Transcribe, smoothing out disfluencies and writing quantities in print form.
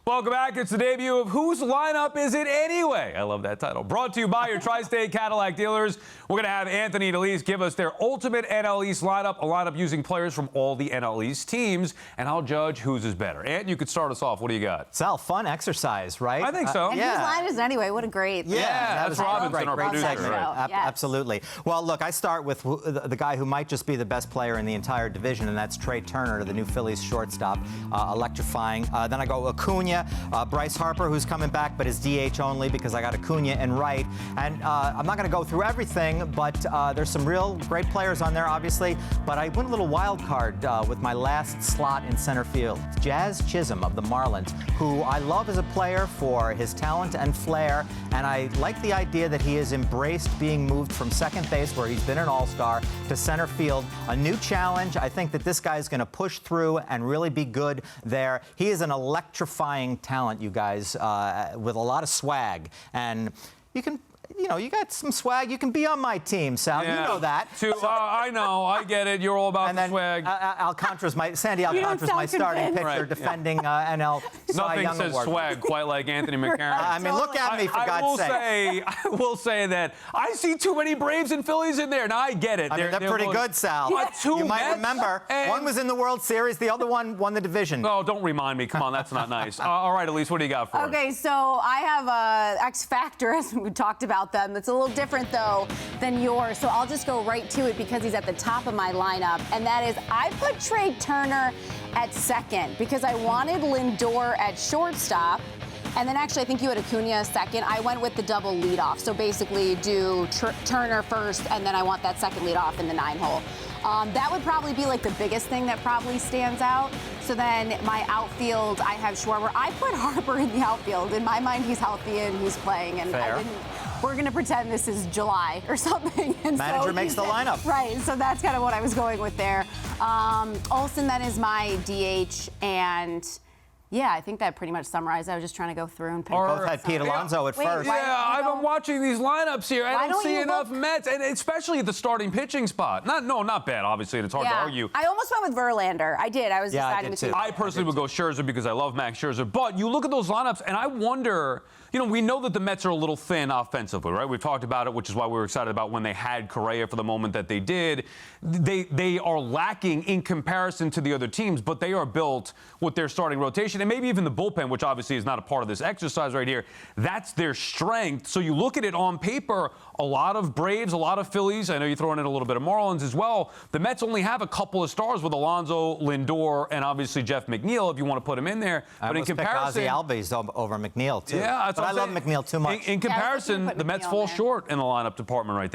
Welcome back. It's the debut of Whose Lineup Is It Anyway? I love that title. Brought to you by your Tri-State Cadillac dealers. We're going to have Anthony and Elise give us their ultimate NL East lineup, a lineup using players from all the NL East teams, and I'll judge whose is better. Ant, you could start us off. What do you got? Sal, fun exercise, right? I think so. And Whose Line Is It Anyway? What a great... Yeah, that's Robinson, our producer. Right. Yes. Absolutely. Well, look, I start with the guy who might just be the best player in the entire division, and that's Trey Turner, the new Phillies shortstop, electrifying. Then I go Acuna, Bryce Harper, who's coming back, but is DH only because I got Acuna and right. And I'm not going to go through everything, but there's some real great players on there, obviously. But I went a little wild card with my last slot in center field. Jazz Chisholm of the Marlins, who I love as a player for his talent and flair. And I like the idea that he has embraced being moved from second base, where he's been an all-star, to center field. A new challenge. I think that this guy is going to push through and really be good there. He is an electrifying talent, you guys, with a lot of swag. And you can... You know, you got some swag. You can be on my team, Sal. Yeah. You know that. I know. I get it. You're all about and the then, swag. Sandy Alcantara's my starting pitcher, right. defending NL Cy Young Nothing says Award. swag quite like Anthony McCarron. I mean, look at me, for God's sake. I will say that I see too many Braves and Phillies in there. Now, I get it. I mean, they're pretty good, Sal. Two you might Mets remember. One was in the World Series. The other one won the division. Oh, don't remind me. Come on, that's not nice. All right, Elise, what do you got for us? Okay, so I have X Factor, as we talked about them. That's a little different, though, than yours. So I'll just go right to it because he's at the top of my lineup. And that is, I put Trey Turner at second because I wanted Lindor at shortstop. And then actually, I think you had Acuna second. I went with the double leadoff. So basically do Turner first, and then I want that second leadoff in the 9-hole. That would probably be like the biggest thing that probably stands out. So then my outfield, I have Schwarber. I put Harper in the outfield. In my mind, he's healthy and he's playing. And fair. We're going to pretend this is July or something. And Manager makes the lineup. Right, so that's kind of what I was going with there. Olsen, that is my DH, and... yeah, I think that pretty much summarized. I was just trying to go through and pick. Both had Pete Alonso at first. Yeah, I've been watching these lineups here. I don't see enough Mets, and especially at the starting pitching spot. Not bad, obviously, and it's hard to argue. I almost went with Verlander. I did. I was deciding between. I personally would go Scherzer because I love Max Scherzer. But you look at those lineups, and I wonder, we know that the Mets are a little thin offensively, right? We've talked about it, which is why we were excited about when they had Correa for the moment that they did. They are lacking in comparison to the other teams, but they are built with their starting rotation, and maybe even the bullpen, which obviously is not a part of this exercise right here. That's their strength. So you look at it on paper, a lot of Braves, a lot of Phillies. I know you're throwing in a little bit of Marlins as well. The Mets only have a couple of stars with Alonso, Lindor, and obviously Jeff McNeil, if you want to put him in there. But in comparison, Ozzie Albies over McNeil too. Yeah, but I love McNeil too much. In comparison, the Mets fall short in the lineup department right there.